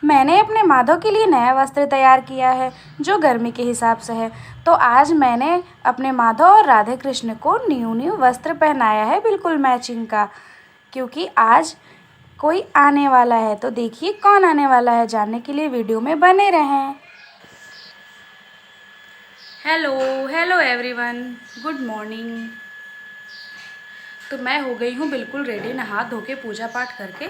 मैंने अपने माधव के लिए नया वस्त्र तैयार किया है जो गर्मी के हिसाब से है। तो आज मैंने अपने माधव और राधे कृष्ण को न्यू वस्त्र पहनाया है, बिल्कुल मैचिंग का, क्योंकि आज कोई आने वाला है। तो देखिए कौन आने वाला है, जानने के लिए वीडियो में बने रहें। Hello everyone, good morning. तो मैं हो गई हूँ बिल्कुल रेडी, नहा धो के पूजा पाठ करके,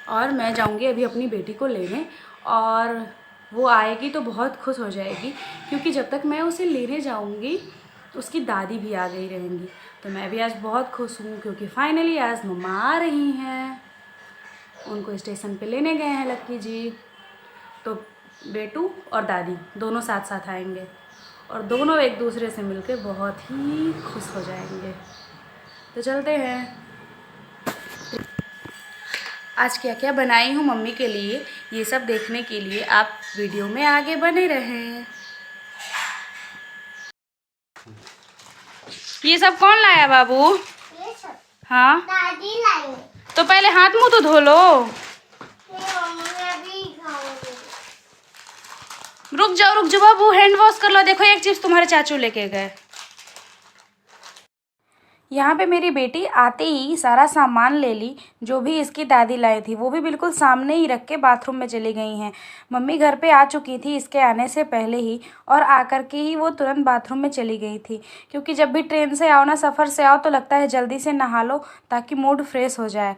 और मैं जाऊँगी अभी अपनी बेटी को लेने। और वो आएगी तो बहुत खुश हो जाएगी, क्योंकि जब तक मैं उसे लेने जाऊँगी उसकी दादी भी आ गई रहेंगी। तो मैं भी आज बहुत खुश हूँ, क्योंकि फाइनली आज मम्मा आ रही हैं। उनको स्टेशन पे लेने गए हैं लक्की जी। तो बेटू और दादी दोनों साथ साथ आएंगे, और दोनों एक दूसरे से मिलके बहुत ही खुश हो जाएंगे। तो चलते हैं। आज क्या क्या बनाई हूँ मम्मी के लिए, ये सब देखने के लिए आप वीडियो में आगे बने रहें। ये सब कौन लाया बाबू? ये सब हाँ दादी लाई। तो पहले हाथ मुंह तो धो लो। रुक जाओ बाबू, हैंड वॉश कर लो। देखो एक चिप्स तुम्हारे चाचू लेके गए। यहाँ पे मेरी बेटी आते ही सारा सामान ले ली, जो भी इसकी दादी लाई थी वो भी बिल्कुल सामने ही रख के बाथरूम में चली गई हैं। मम्मी घर पे आ चुकी थी इसके आने से पहले ही, और आकर के ही वो तुरंत बाथरूम में चली गई थी, क्योंकि जब भी ट्रेन से आओ ना, सफ़र से आओ, तो लगता है जल्दी से नहा लो ताकि मूड फ्रेश हो जाए।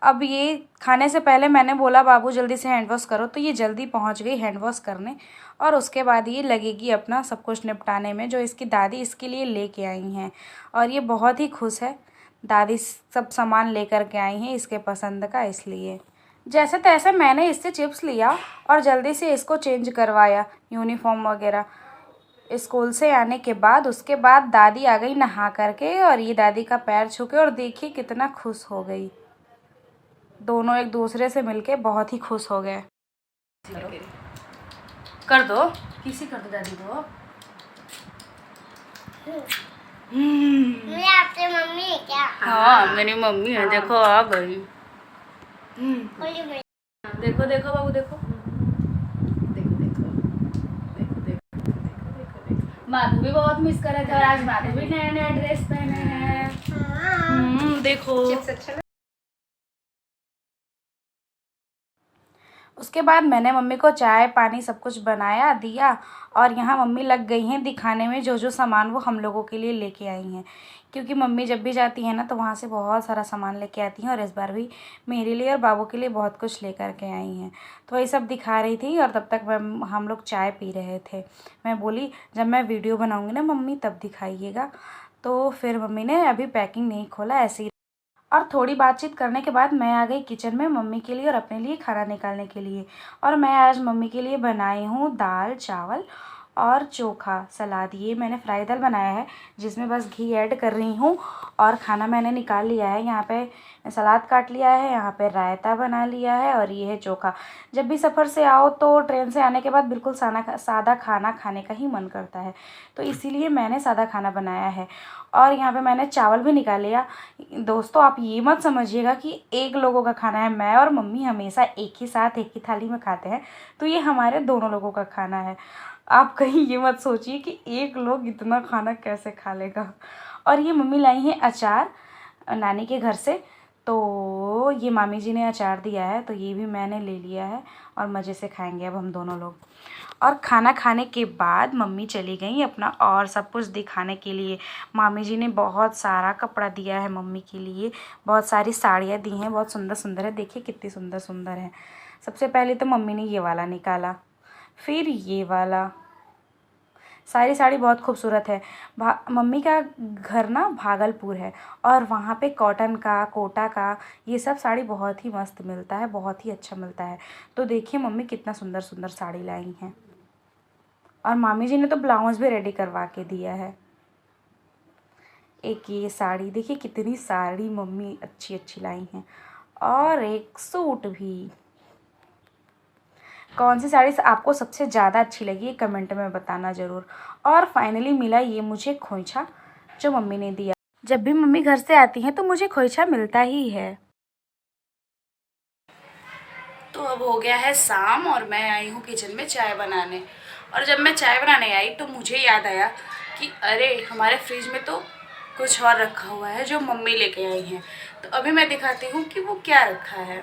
अब ये खाने से पहले मैंने बोला बाबू जल्दी से हैंड वॉश करो, तो ये जल्दी पहुंच गई हैंड वॉश करने, और उसके बाद ये लगेगी अपना सब कुछ निपटाने में, जो इसकी दादी इसके लिए लेके आई हैं। और ये बहुत ही खुश है, दादी सब सामान लेकर के आई हैं इसके पसंद का। इसलिए जैसे तैसे मैंने इससे चिप्स लिया और जल्दी से इसको चेंज करवाया, यूनिफॉर्म वगैरह स्कूल से आने के बाद। उसके बाद दादी आ गई नहा करके, और ये दादी का पैर छू के, और देखिए कितना खुश हो गई। दोनों एक दूसरे से मिलके बहुत ही खुश हो गए। कर दो, किसी कर दो दादी को। मेरी आपसे मम्मी है क्या? हाँ मेरी मम्मी है, देखो आ गई। बोलिए देखो देखो बाबू, देखो देखो देखो देखो देखो। माधु भी बहुत मिस कर रहे थे, और आज माधु भी नया नया ड्रेस पहने हैं। देखो। उसके बाद मैंने मम्मी को चाय पानी सब कुछ बनाया दिया, और यहाँ मम्मी लग गई हैं दिखाने में जो जो सामान वो हम लोगों के लिए लेके आई हैं, क्योंकि मम्मी जब भी जाती है ना तो वहाँ से बहुत सारा सामान लेके आती हैं, और इस बार भी मेरे लिए और बाबू के लिए बहुत कुछ लेकर के आई हैं। तो वही सब दिखा रही थी, और तब तक हम लोग चाय पी रहे थे। मैं बोली जब मैं वीडियो बनाऊँगी ना मम्मी तब दिखाइएगा। तो फिर मम्मी ने अभी पैकिंग नहीं खोला, ऐसे ही। और थोड़ी बातचीत करने के बाद मैं आ गई किचन में मम्मी के लिए और अपने लिए खाना निकालने के लिए। और मैं आज मम्मी के लिए बनाई हूँ दाल चावल और चोखा सलाद। ये मैंने फ्राई दाल बनाया है, जिसमें बस घी ऐड कर रही हूँ, और खाना मैंने निकाल लिया है। यहाँ पे सलाद काट लिया है, यहाँ पे रायता बना लिया है, और ये है चोखा। जब भी सफ़र से आओ तो ट्रेन से आने के बाद बिल्कुल सादा खाना खाने का ही मन करता है, तो इसीलिए मैंने सादा खाना बनाया है। और यहाँ पे मैंने चावल भी निकाल लिया। दोस्तों आप ये मत समझिएगा कि एक लोगों का खाना है, मैं और मम्मी हमेशा एक ही साथ एक ही थाली में खाते हैं, तो ये हमारे दोनों लोगों का खाना है। आप कहीं ये मत सोचिए कि एक लोग इतना खाना कैसे खा लेगा। और ये मम्मी लाई हैं अचार नानी के घर से, तो ये मामी जी ने अचार दिया है, तो ये भी मैंने ले लिया है, और मज़े से खाएंगे अब हम दोनों लोग। और खाना खाने के बाद मम्मी चली गई अपना और सब कुछ दिखाने के लिए। मामी जी ने बहुत सारा कपड़ा दिया है मम्मी के लिए, बहुत सारी साड़ियाँ दी हैं, बहुत सुंदर सुंदर है। देखिए कितनी सुंदर सुंदर है। सबसे पहले तो मम्मी ने ये वाला निकाला, फिर ये वाला। सारी साड़ी बहुत खूबसूरत है। मम्मी का घर ना भागलपुर है, और वहाँ पे कॉटन का कोटा का ये सब साड़ी बहुत ही मस्त मिलता है, बहुत ही अच्छा मिलता है। तो देखिए मम्मी कितना सुंदर सुंदर साड़ी लाई हैं। और मामी जी ने तो ब्लाउज भी रेडी करवा के दिया है। एक ये साड़ी देखिए, कितनी साड़ी मम्मी अच्छी अच्छी लाई हैं, और एक सूट भी। कौन सी साड़ी आपको सबसे ज़्यादा अच्छी लगी कमेंट में बताना ज़रूर। और फाइनली मिला ये मुझे खोइछा, जो मम्मी ने दिया। जब भी मम्मी घर से आती हैं तो मुझे खोइछा मिलता ही है। तो अब अब हो गया है शाम और मैं आई हूँ किचन में चाय बनाने। और जब मैं चाय बनाने आई तो मुझे याद आया कि अरे हमारे फ्रिज में तो कुछ और रखा हुआ है जो मम्मी लेके आई हैं। तो अभी मैं दिखाती हूँ कि वो क्या रखा है।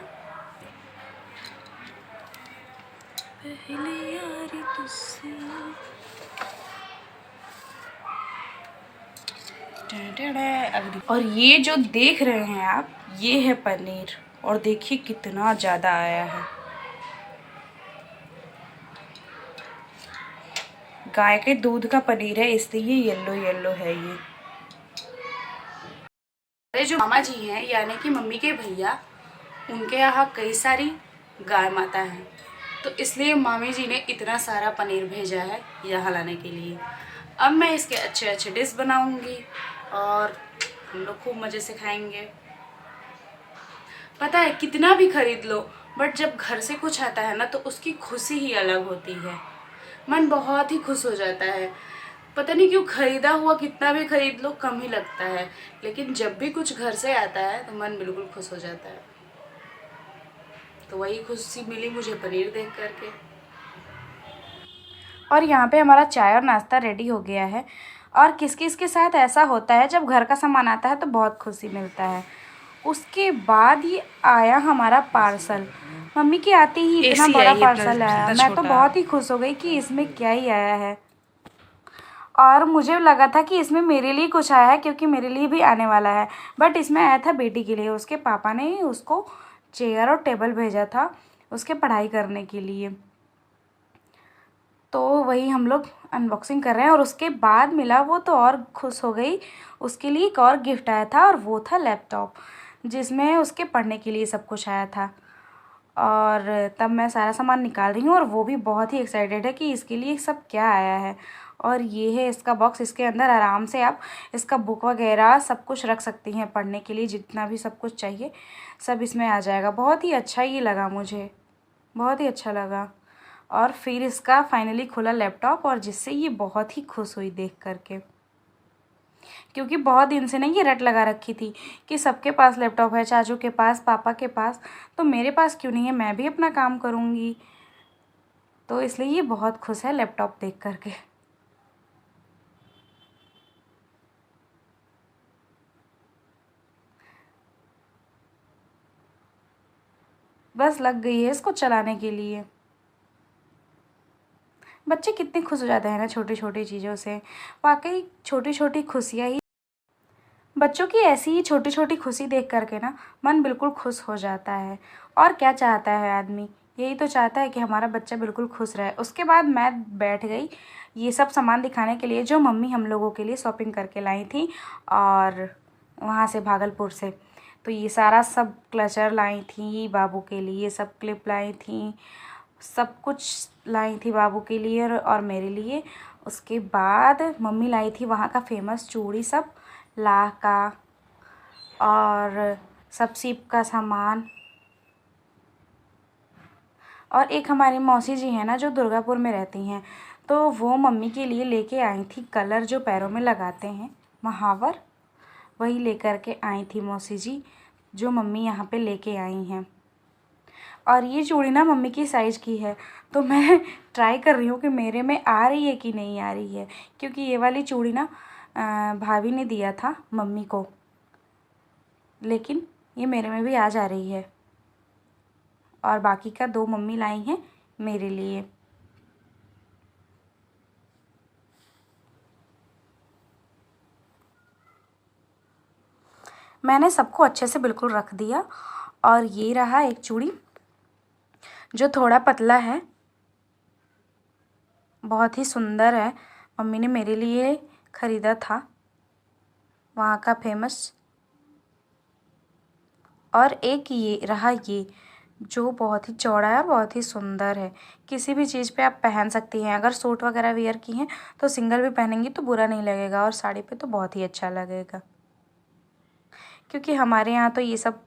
पहली यारी तुझसे और ये जो देख रहे हैं आप, ये है पनीर। और देखिए कितना ज़्यादा आया है। गाय के दूध का पनीर है इसलिए ये येलो येलो है। ये अरे जो मामा जी हैं यानी कि मम्मी के भैया, उनके यहाँ कई सारी गाय माता हैं, तो इसलिए मामी जी ने इतना सारा पनीर भेजा है यहाँ लाने के लिए। अब मैं इसके अच्छे अच्छे डिश बनाऊंगी और हम लोग खूब मज़े से खाएंगे। पता है कितना भी खरीद लो, बट जब घर से कुछ आता है ना तो उसकी खुशी ही अलग होती है। मन बहुत ही खुश हो जाता है। पता नहीं क्यों खरीदा हुआ कितना भी खरीद लो कम ही लगता है, लेकिन जब भी कुछ घर से आता है तो मन बिल्कुल खुश हो जाता है। तो वही खुशी मिली मुझे पनीर देख करके। और यहाँ पे हमारा चाय और नाश्ता रेडी हो गया है। और किस किस के साथ ऐसा होता है जब घर का सामान आता है तो बहुत खुशी मिलता है। उसके बाद ये आया हमारा पार्सल। मम्मी के आते ही इतना बड़ा पार्सल आया, मैं तो बहुत ही खुश हो गई कि इसमें क्या ही आया है। और मुझे लगा था कि इसमें मेरे लिए कुछ आया है क्योंकि मेरे लिए भी आने वाला है, बट इसमें आया था बेटी के लिए। उसके पापा ने उसको चेयर और टेबल भेजा था उसके पढ़ाई करने के लिए। तो वही हम लोग अनबॉक्सिंग कर रहे हैं। और उसके बाद मिला वो तो और खुश हो गई। उसके लिए एक और गिफ्ट आया था और वो था लैपटॉप, जिसमें उसके पढ़ने के लिए सब कुछ आया था। और तब मैं सारा सामान निकाल रही हूँ और वो भी बहुत ही एक्साइटेड है कि इसके लिए सब क्या आया है। और ये है इसका बॉक्स। इसके अंदर आराम से आप इसका बुक वगैरह सब कुछ रख सकती हैं, पढ़ने के लिए जितना भी सब कुछ चाहिए सब इसमें आ जाएगा। बहुत ही अच्छा ये लगा मुझे, बहुत ही अच्छा लगा। और फिर इसका फाइनली खुला लैपटॉप, और जिससे ये बहुत ही खुश हुई देख करके, क्योंकि बहुत दिन से ना ये रट लगा रखी थी कि सबके पास लैपटॉप है, चाचू के पास, पापा के पास, तो मेरे पास क्यों नहीं है, मैं भी अपना काम करूँगी। तो इसलिए ये बहुत खुश है लैपटॉप देख करके। बस लग गई है इसको चलाने के लिए। बच्चे कितने खुश हो जाते हैं ना छोटी छोटी चीज़ों से। वाकई छोटी छोटी खुशियाँ ही, बच्चों की ऐसी ही छोटी छोटी खुशी देख करके ना मन बिल्कुल खुश हो जाता है। और क्या चाहता है आदमी, यही तो चाहता है कि हमारा बच्चा बिल्कुल खुश रहे। उसके बाद मैं बैठ गई ये सब सामान दिखाने के लिए जो मम्मी हम लोगों के लिए शॉपिंग करके लाई थी, और वहाँ से भागलपुर से। तो ये सारा सब क्लचर लाई थी बाबू के लिए, सब क्लिप लाई थी, सब कुछ लाई थी बाबू के लिए और मेरे लिए। उसके बाद मम्मी लाई थी वहाँ का फेमस चूड़ी, सब लाह का और सब सीप का सामान। और एक हमारी मौसी जी हैं ना जो दुर्गापुर में रहती हैं, तो वो मम्मी के लिए लेके आई थी कलर जो पैरों में लगाते हैं, महावर, वही लेकर के आई थी मौसी जी, जो मम्मी यहाँ पे लेके आई हैं। और ये चूड़ी ना मम्मी की साइज़ की है, तो मैं ट्राई कर रही हूँ कि मेरे में आ रही है कि नहीं आ रही है, क्योंकि ये वाली चूड़ी ना भाभी ने दिया था मम्मी को, लेकिन ये मेरे में भी आ जा रही है। और बाकी का 2 मम्मी लाई हैं मेरे लिए। मैंने सबको अच्छे से बिल्कुल रख दिया। और ये रहा एक चूड़ी जो थोड़ा पतला है, बहुत ही सुंदर है, मम्मी ने मेरे लिए ख़रीदा था वहाँ का फेमस। और एक ये रहा ये जो बहुत ही चौड़ा है और बहुत ही सुंदर है, किसी भी चीज़ पे आप पहन सकती हैं। अगर सूट वगैरह वियर की हैं तो सिंगल भी पहनेंगी तो बुरा नहीं लगेगा, और साड़ी पे तो बहुत ही अच्छा लगेगा, क्योंकि हमारे यहाँ तो ये सब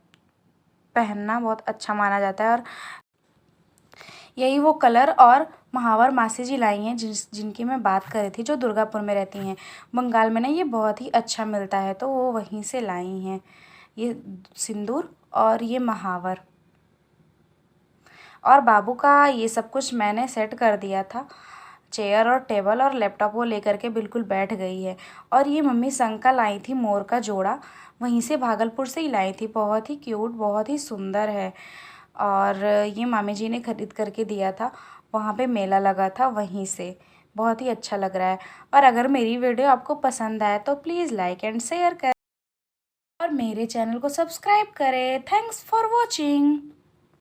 पहनना बहुत अच्छा माना जाता है। और यही वो कलर और महावर मासी जी लाई हैं जिनकी मैं बात कर रही थी, जो दुर्गापुर में रहती हैं। बंगाल में ना ये बहुत ही अच्छा मिलता है, तो वो वहीं से लाई हैं ये सिंदूर और ये महावर। और बाबू का ये सब कुछ मैंने सेट कर दिया था, चेयर और टेबल और लैपटॉप वो लेकर के बिल्कुल बैठ गई है। और ये मम्मी संका लाई थी मोर का जोड़ा, वहीं से भागलपुर से ही लाई थी, बहुत ही क्यूट, बहुत ही सुंदर है। और ये मामी जी ने खरीद करके दिया था, वहाँ पे मेला लगा था वहीं से, बहुत ही अच्छा लग रहा है। और अगर मेरी वीडियो आपको पसंद आए तो प्लीज़ लाइक एंड शेयर करें और मेरे चैनल को सब्सक्राइब करें। Thanks for watching.